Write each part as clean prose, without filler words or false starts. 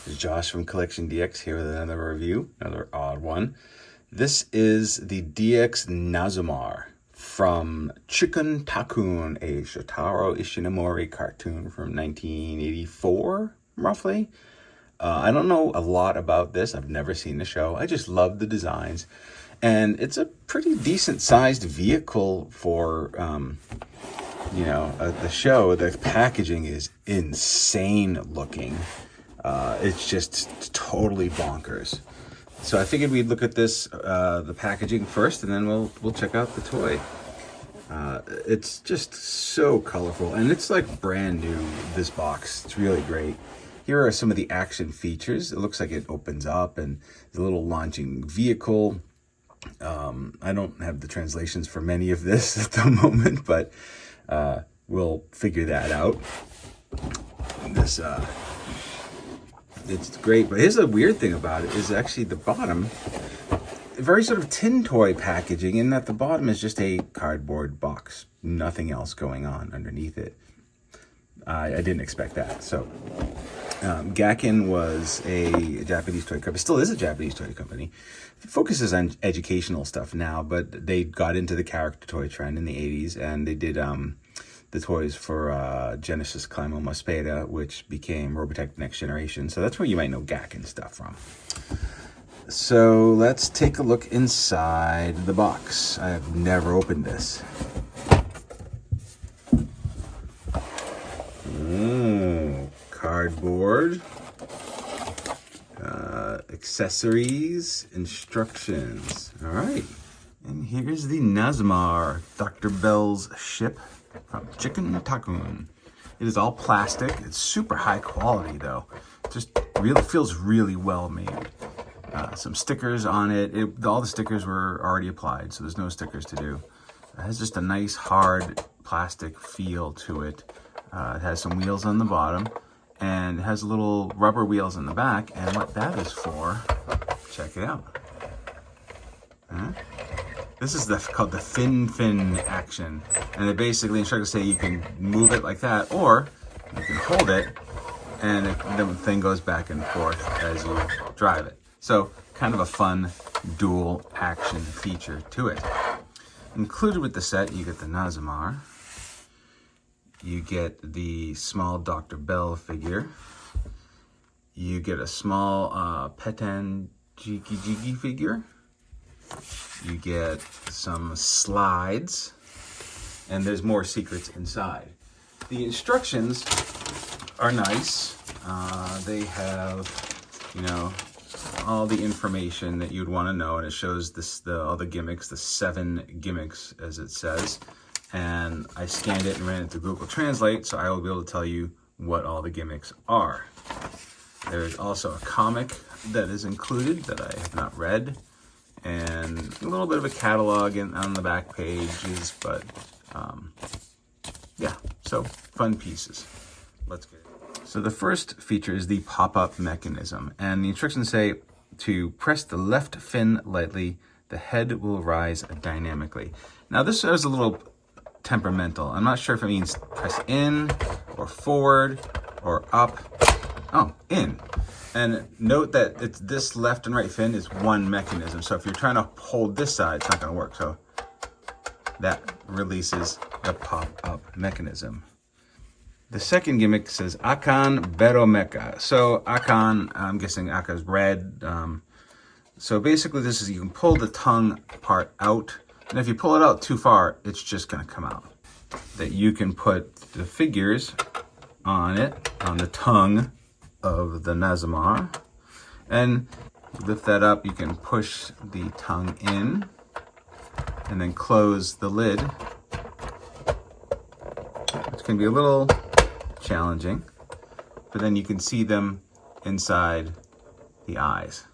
It's Josh from CollectionDX here with another review, another odd one. This is the DX Nazumar from Chikkun Takkun, a Shotaro Ishinomori cartoon from 1984, roughly. I don't know a lot about this. I've never seen the show. I just love the designs. And it's a pretty decent-sized vehicle for, the show. The packaging is insane looking. It's just totally bonkers. So I figured we'd look at this, the packaging first, and then we'll check out the toy. It's just so colorful, and it's like brand new, this box. It's really great. Here are some of the action features. It looks like it opens up, and there's a little launching vehicle. I don't have the translations for many of this at the moment, but we'll figure that out. This it's great, but here's the weird thing about it is actually the bottom, very sort of tin toy packaging, in that the bottom is just a cardboard box, nothing else going on underneath it. I didn't expect that. So Gakken was a Japanese toy company, still is a Japanese toy company. It focuses on educational stuff now, but they got into the character toy trend in the 80s, and they did the toys for Genesis Climo Mospeda, which became Robotech Next Generation. So that's where you might know Gakken stuff from. So let's take a look inside the box. I have never opened this. Cardboard, accessories, instructions. All right, and here's the Nazumar, Dr. Bell's ship from Chikkun Takkun. It is all plastic. It's super high quality though. It just really feels really well made. Some stickers on it. All the stickers were already applied, so there's no stickers to do. It has just a nice hard plastic feel to it. It has some wheels on the bottom, and it has little rubber wheels in the back, and what that is for, check it out. This is called the fin action, and they basically instructors say you can move it like that, or you can hold it, and the thing goes back and forth as you drive it. So kind of a fun dual action feature to it. Included with the set, you get the Nazumar. You get the small Dr. Bell figure. You get a small Petan Jiggy figure. You get some slides. And there's more secrets inside. The instructions are nice. They have, all the information that you'd want to know. And it shows all the gimmicks, the 7 gimmicks, as it says. And I scanned it and ran it to Google Translate, so I will be able to tell you what all the gimmicks are. There's also a comic that is included that I have not read, and a little bit of a catalog on the back pages, but yeah, so fun pieces. Let's get it. So the first feature is the pop-up mechanism, and the instructions say to press the left fin lightly, the head will rise dynamically. Now this is a little temperamental. I'm not sure if it means press in or forward or up. Oh, in. And note that this left and right fin is one mechanism. So if you're trying to hold this side, it's not going to work. So that releases the pop-up mechanism. The second gimmick says Akan Bero Mecha. So Akan, I'm guessing Aka is red. So basically this is, you can pull the tongue part out. And if you pull it out too far, it's just going to come out. That you can put the figures on it, on the tongue of the Nazumar. And lift that up, you can push the tongue in and then close the lid. It's going to be a little challenging, but then you can see them inside the eyes.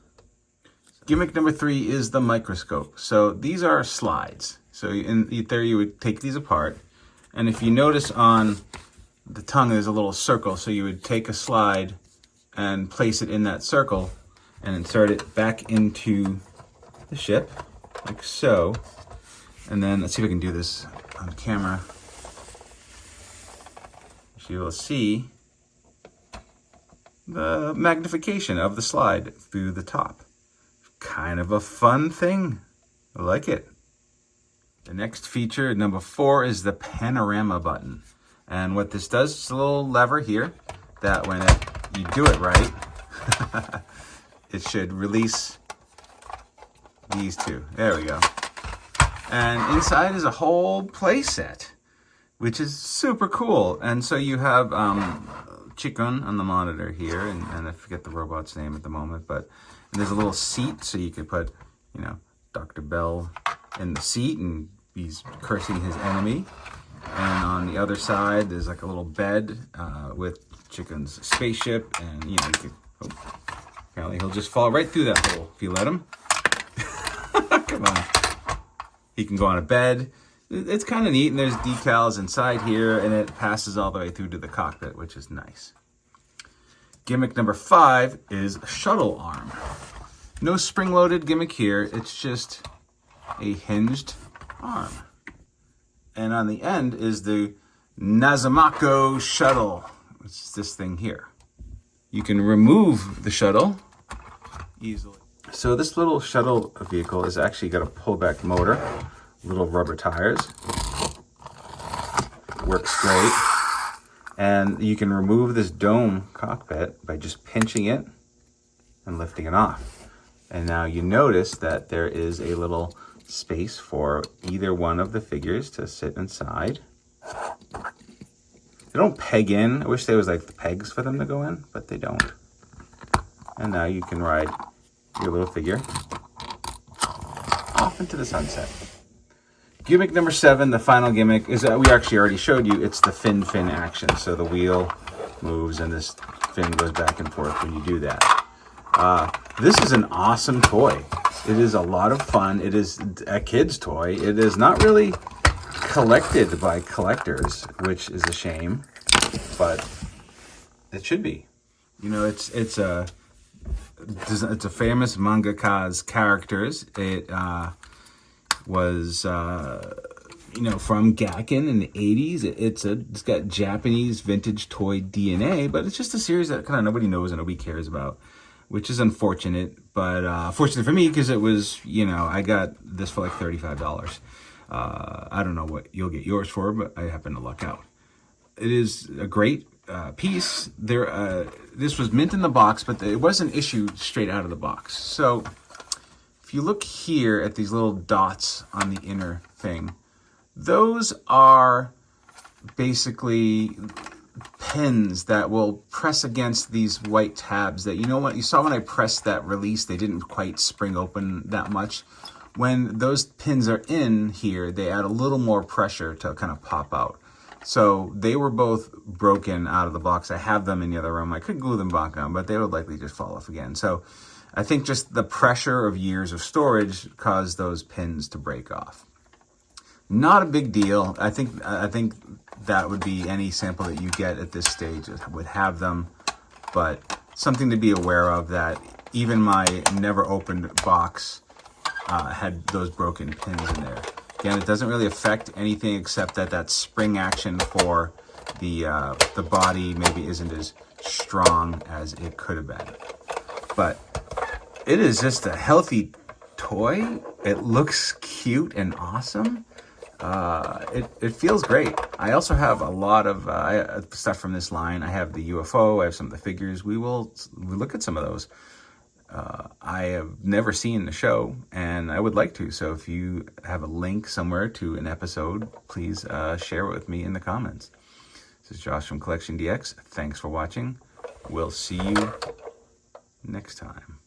Gimmick number 3 is the microscope. So these are slides. So in theory, you would take these apart. And if you notice on the tongue, there's a little circle. So you would take a slide and place it in that circle and insert it back into the ship, like so. And then let's see if I can do this on camera. So you will see the magnification of the slide through the top. Kind of a fun thing. I like it. The next feature, number 4, is the panorama button. And what this does, it's a little lever here that when you do it right, it should release these two. There we go. And inside is a whole play set, which is super cool. And so you have Chikkun on the monitor here, and I forget the robot's name at the moment, but there's a little seat so you could put, you know, Dr. Bell in the seat and he's cursing his enemy. And on the other side, there's like a little bed with Chikkun's spaceship, and you know, you could, apparently he'll just fall right through that hole if you let him. Come on. He can go on a bed. It's kind of neat, and there's decals inside here, and it passes all the way through to the cockpit, which is nice. Gimmick number 5 is shuttle arm. No spring-loaded gimmick here. It's just a hinged arm. And on the end is the Nazumar shuttle, which is this thing here. You can remove the shuttle easily. So this little shuttle vehicle is actually got a pullback motor, little rubber tires. Works great. And you can remove this dome cockpit by just pinching it and lifting it off. And now you notice that there is a little space for either one of the figures to sit inside. They don't peg in. I wish there was like the pegs for them to go in, but they don't. And now you can ride your little figure off into the sunset. Gimmick number 7, the final gimmick, is we actually already showed you. It's the fin action. So the wheel moves and this fin goes back and forth when you do that. This is an awesome toy. It is a lot of fun. It is a kid's toy. It is not really collected by collectors, which is a shame, but it should be. You know, it's a famous mangaka's characters. It was you know, from Gakken in the 80s. It's got Japanese vintage toy DNA, but it's just a series that kind of nobody knows and nobody cares about, which is unfortunate, but fortunate for me because it was, you know, I got this for like $35. I don't know what you'll get yours for, but I happen to luck out. It is a great piece. This was mint in the box, but it wasn't issued straight out of the box. So if you look here at these little dots on the inner thing, those are basically pins that will press against these white tabs that, you know what, you saw when I pressed that release, they didn't quite spring open that much. When those pins are in here, they add a little more pressure to kind of pop out. So they were both broken out of the box. I have them in the other room. I could glue them back on, but they would likely just fall off again. So I think just the pressure of years of storage caused those pins to break off. Not a big deal. I think that would be any sample that you get at this stage would have them, but something to be aware of, that even my never opened box had those broken pins in there. Again, it doesn't really affect anything except that spring action for the body maybe isn't as strong as it could have been. But it is just a healthy toy. It looks cute and awesome. It feels great. I also have a lot of stuff from this line. I have the UFO. I have some of the figures. We'll look at some of those. I have never seen the show, and I would like to. So if you have a link somewhere to an episode, please share it with me in the comments. This is Josh from CollectionDX. Thanks for watching. We'll see you next time.